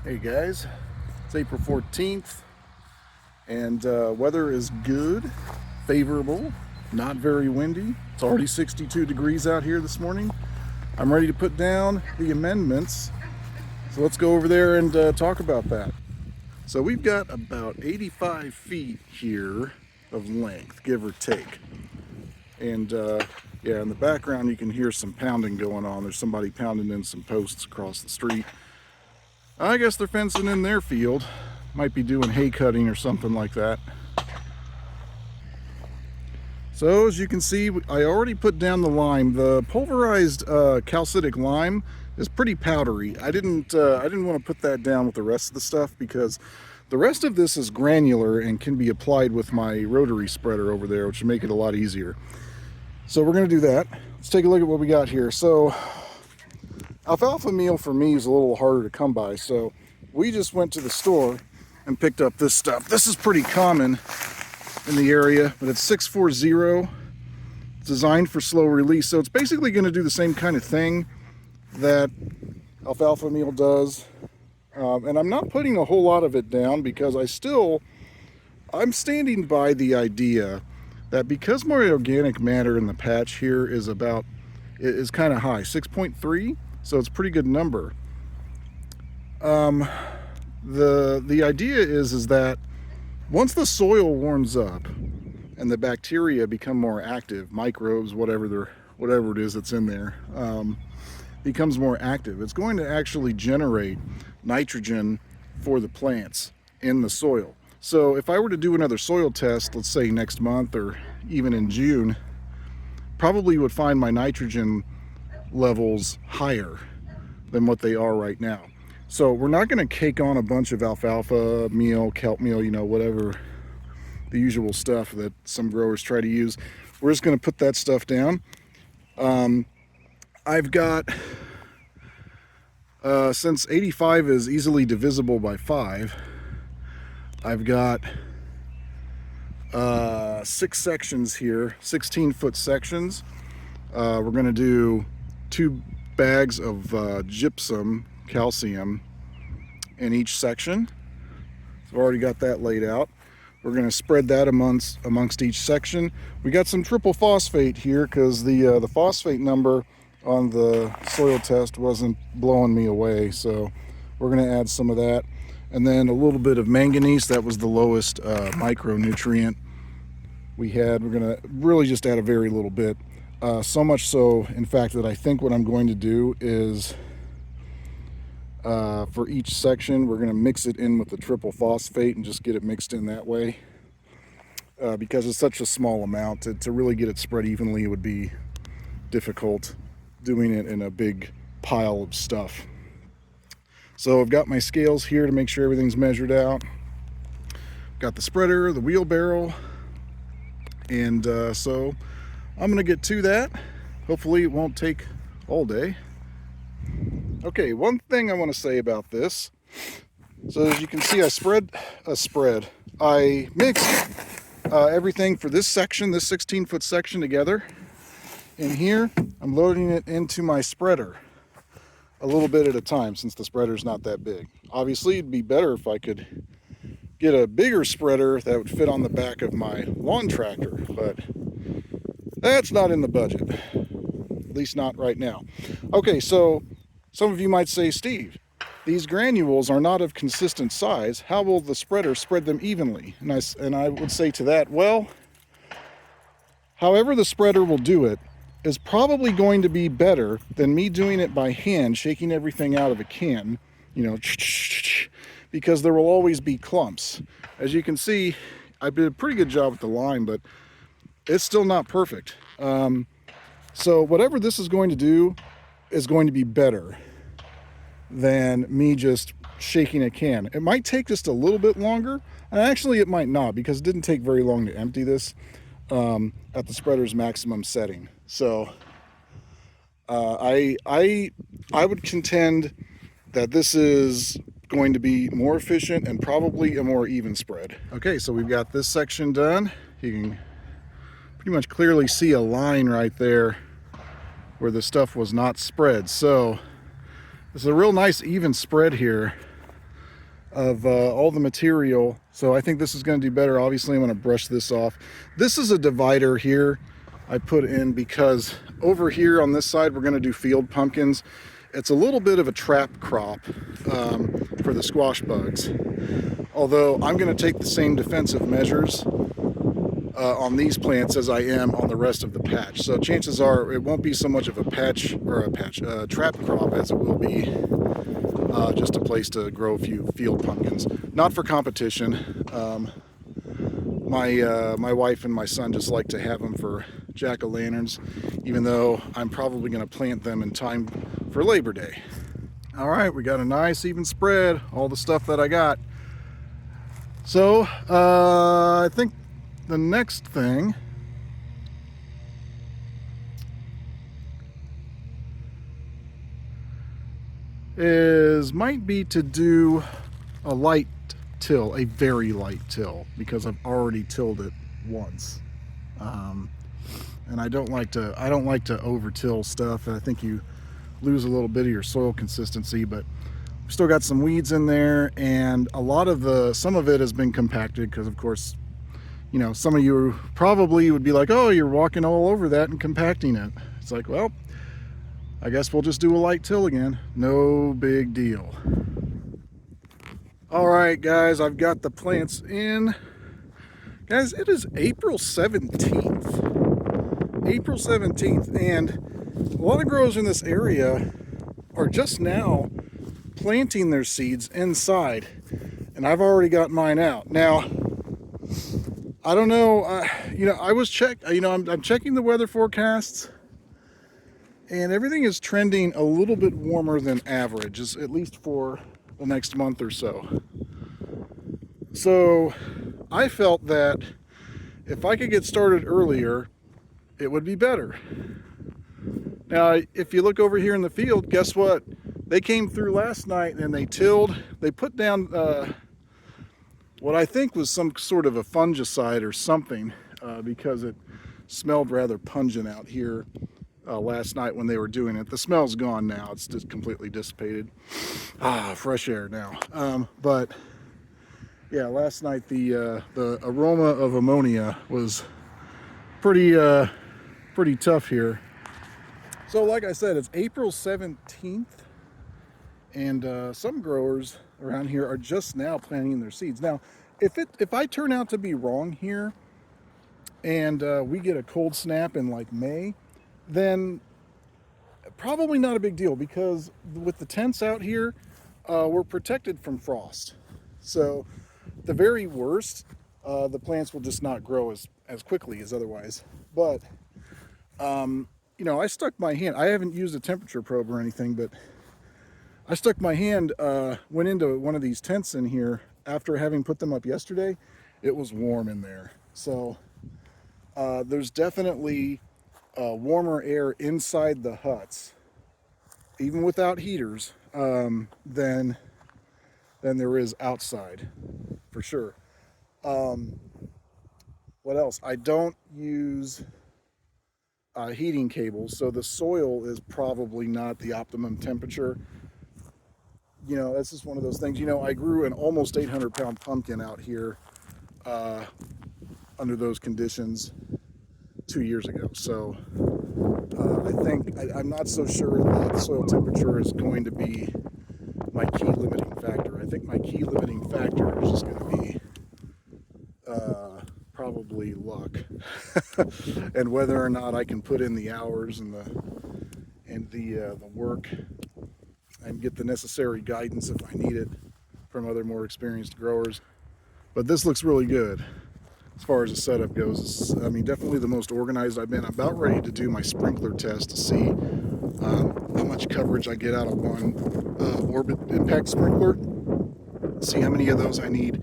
Hey guys, it's April 14th and weather is good, favorable, not very windy. It's already 62 degrees out here this morning. I'm ready to put down the amendments. So let's go over there and talk about that. So we've got about 85 feet here of length, give or take. And yeah, in the background you can hear some pounding going on. There's somebody pounding in some posts across the street. I guess they're fencing in their field. Might be doing hay cutting or something like that. So as you can see, I already put down the lime. The pulverized calcitic lime is pretty powdery. I didn't want to put that down with the rest of the stuff because the rest of this is granular and can be applied with my rotary spreader over there, which will make it a lot easier. So we're going to do that. Let's take a look at what we got here. So alfalfa meal for me is a little harder to come by, so we just went to the store and picked up this stuff. This is pretty common in the area, but it's 640. It's designed for slow release, so it's basically going to do the same kind of thing that alfalfa meal does. And I'm not putting a whole lot of it down because I'm standing by the idea that because my organic matter in the patch here is kind of high, 6.3. So it's a pretty good number. The idea is that once the soil warms up and the bacteria become more active, microbes, whatever it is that's in there, becomes more active, it's going to actually generate nitrogen for the plants in the soil. So if I were to do another soil test, let's say next month or even in June, probably would find my nitrogen levels higher than what they are right now. So we're not going to cake on a bunch of alfalfa meal, kelp meal, whatever the usual stuff that some growers try to use. We're just going to put that stuff down. I've got, since 85 is easily divisible by 5, I've got 6 sections here, 16-foot sections. We're going to do 2 bags of gypsum calcium in each section. So I've already got that laid out. We're going to spread that amongst each section. We got some triple phosphate here because the phosphate number on the soil test wasn't blowing me away, so we're going to add some of that, and then a little bit of manganese. That was the lowest micronutrient we had. We're going to really just add a very little bit. So much so, in fact, that I think what I'm going to do is for each section, we're going to mix it in with the triple phosphate and just get it mixed in that way. Because it's such a small amount, to really get it spread evenly would be difficult doing it in a big pile of stuff. So I've got my scales here to make sure everything's measured out. Got the spreader, the wheelbarrow, and so I'm gonna get to that. Hopefully it won't take all day. Okay, one thing I want to say about this. So as you can see, I mixed everything for this section, this 16-foot section together. In here, I'm loading it into my spreader a little bit at a time since the spreader's not that big. Obviously, it'd be better if I could get a bigger spreader that would fit on the back of my lawn tractor, but that's not in the budget, at least not right now. Okay, so some of you might say, Steve, these granules are not of consistent size. How will the spreader spread them evenly? And I would say to that, well, however the spreader will do it is probably going to be better than me doing it by hand, shaking everything out of a can, because there will always be clumps. As you can see, I did a pretty good job with the lime, but it's still not perfect. So whatever this is going to do is going to be better than me just shaking a can. It might take just a little bit longer, and actually it might not, because it didn't take very long to empty this at the spreader's maximum setting. So I would contend that this is going to be more efficient and probably a more even spread. Okay, so we've got this section done. You can pretty much clearly see a line right there where the stuff was not spread. So this is a real nice even spread here. of all the material. So I think this is going to do better. Obviously, I'm going to brush this off. This is a divider here I put in because over here on this side, we're going to do field pumpkins. It's a little bit of a trap crop for the squash bugs. Although I'm going to take the same defensive measures on these plants as I am on the rest of the patch. So chances are it won't be so much of a trap crop as it will be just a place to grow a few field pumpkins. Not for competition. My wife and my son just like to have them for jack-o'-lanterns, even though I'm probably going to plant them in time for Labor Day. All right, we got a nice even spread, all the stuff that I got. So I think the next thing might be to do a light till, a very light till, because I've already tilled it once. And I don't like to over till stuff. I think you lose a little bit of your soil consistency, but we've still got some weeds in there, and some of it has been compacted because, of course, you know, some of you probably would be like, oh, you're walking all over that and compacting it. It's like, well, I guess we'll just do a light till again. No big deal. All right, guys, I've got the plants in. Guys, it is April 17th. April 17th, and a lot of growers in this area are just now planting their seeds inside, and I've already got mine out. Now, I don't know, you know, I'm checking the weather forecasts, and everything is trending a little bit warmer than average, at least for the next month or so. So I felt that if I could get started earlier, it would be better. Now, if you look over here in the field, guess what? They came through last night and they tilled. They put down what I think was some sort of a fungicide or something because it smelled rather pungent out here last night when they were doing it. The smell's gone now. It's just completely dissipated. Fresh air now. But yeah, last night the aroma of ammonia was pretty tough here. So like I said, it's April 17th, and some growers around here are just now planting their seeds. Now, if I turn out to be wrong here, and we get a cold snap in like May, then probably not a big deal, because with the tents out here, we're protected from frost. So the very worst, the plants will just not grow as quickly as otherwise. But you know, I stuck my hand. I haven't used a temperature probe or anything, but I stuck my hand, went into one of these tents in here after having put them up yesterday. It was warm in there. So there's definitely warmer air inside the huts, even without heaters, than there is outside, for sure. What else? I don't use heating cables, so the soil is probably not the optimum temperature. You know, that's just one of those things. You know, I grew an almost 800-pound pumpkin out here under those conditions 2 years ago. So I'm not so sure that soil temperature is going to be my key limiting factor. I think my key limiting factor is just going to be probably luck and whether or not I can put in the hours and the work and get the necessary guidance if I need it from other more experienced growers. But this looks really good as far as the setup goes. I mean, definitely the most organized I've been. I'm about ready to do my sprinkler test to see how much coverage I get out of one Orbit impact sprinkler. See how many of those I need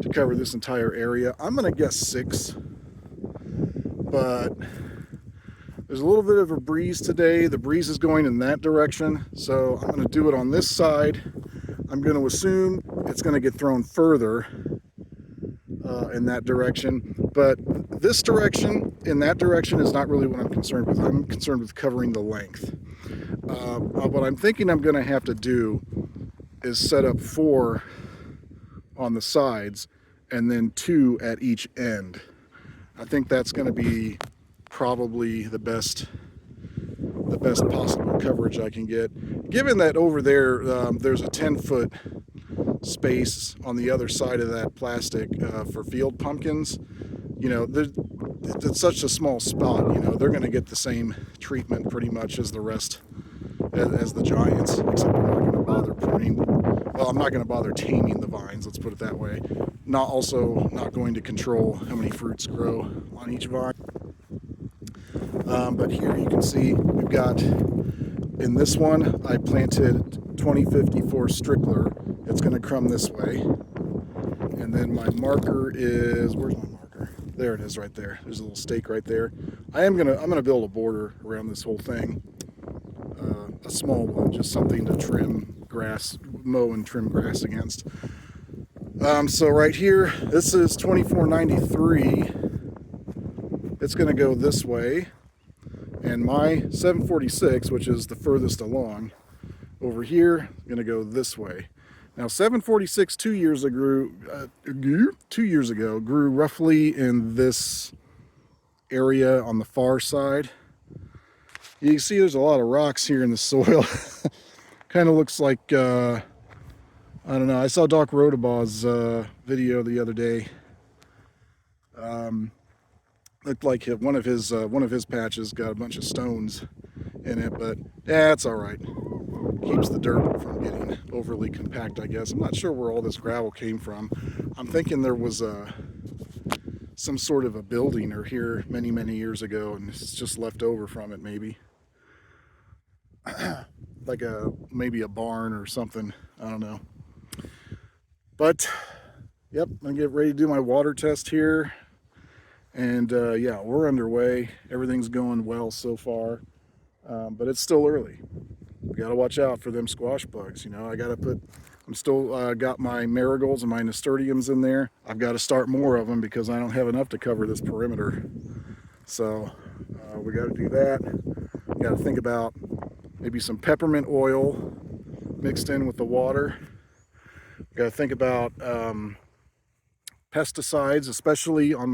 to cover this entire area. I'm gonna guess 6, but there's a little bit of a breeze today. The breeze is going in that direction, so I'm gonna do it on this side. I'm gonna assume it's gonna get thrown further in that direction, but this direction, in that direction, is not really what I'm concerned with. I'm concerned with covering the length. What I'm thinking I'm gonna have to do is set up 4 on the sides and then 2 at each end. I think that's going to be probably the best possible coverage I can get. Given that over there, there's a 10-foot space on the other side of that plastic for field pumpkins, you know, it's such a small spot, you know, they're going to get the same treatment pretty much as the rest, as the giants, except I'm not going to bother pruning. Well, I'm not going to bother taming the vines, let's put it that way. Not going to control how many fruits grow on each vine. But here you can see we've got, in this one, I planted 2054 Strickler. It's going to come this way. And then my marker is, where's my marker? There it is right there. There's a little stake right there. I'm gonna build a border around this whole thing. A small one, just something to trim grass, mow and trim grass against. So right here, this is 2493. It's going to go this way, and my 746, which is the furthest along, over here, going to go this way. Now 746 2 years ago grew roughly in this area on the far side. You can see there's a lot of rocks here in the soil. Kind of looks like, I don't know, I saw Doc Rodabaw's video the other day. Looked like one of his patches got a bunch of stones in it, but yeah, it's all right. Keeps the dirt from getting overly compact, I guess. I'm not sure where all this gravel came from. I'm thinking there was some sort of a building or here many years ago, and it's just left over from it, maybe. Like maybe a barn or something. I don't know. But yep, I'm gonna get ready to do my water test here. And yeah, we're underway. Everything's going well so far, but it's still early. We gotta watch out for them squash bugs. You know, I'm still got my marigolds and my nasturtiums in there. I've got to start more of them because I don't have enough to cover this perimeter. So we got to do that. We got to think about maybe some peppermint oil mixed in with the water. We got to think about pesticides, especially on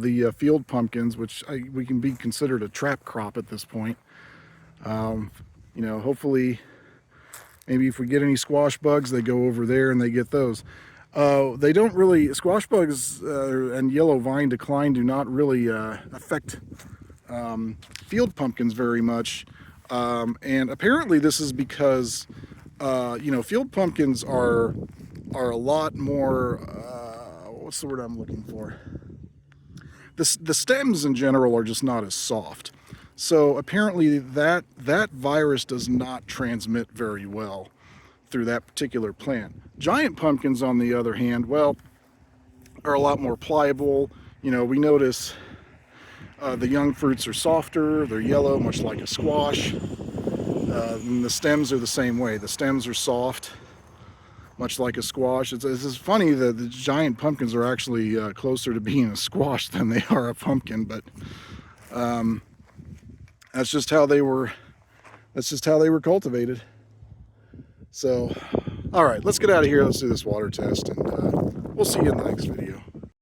the field pumpkins, which we can be considered a trap crop at this point. You know, hopefully, maybe if we get any squash bugs, they go over there and they get those. They don't really, squash bugs and yellow vine decline do not really affect field pumpkins very much. And apparently this is because, you know, field pumpkins are a lot more, what's the word I'm looking for? The stems in general are just not as soft. So apparently that virus does not transmit very well through that particular plant. Giant pumpkins, on the other hand, well, are a lot more pliable. You know, we notice the young fruits are softer, they're yellow, much like a squash. And the stems are the same way. The stems are soft, much like a squash. It's funny that the giant pumpkins are actually closer to being a squash than they are a pumpkin, but that's just how they were cultivated. So, all right, let's get out of here. Let's do this water test, and we'll see you in the next video.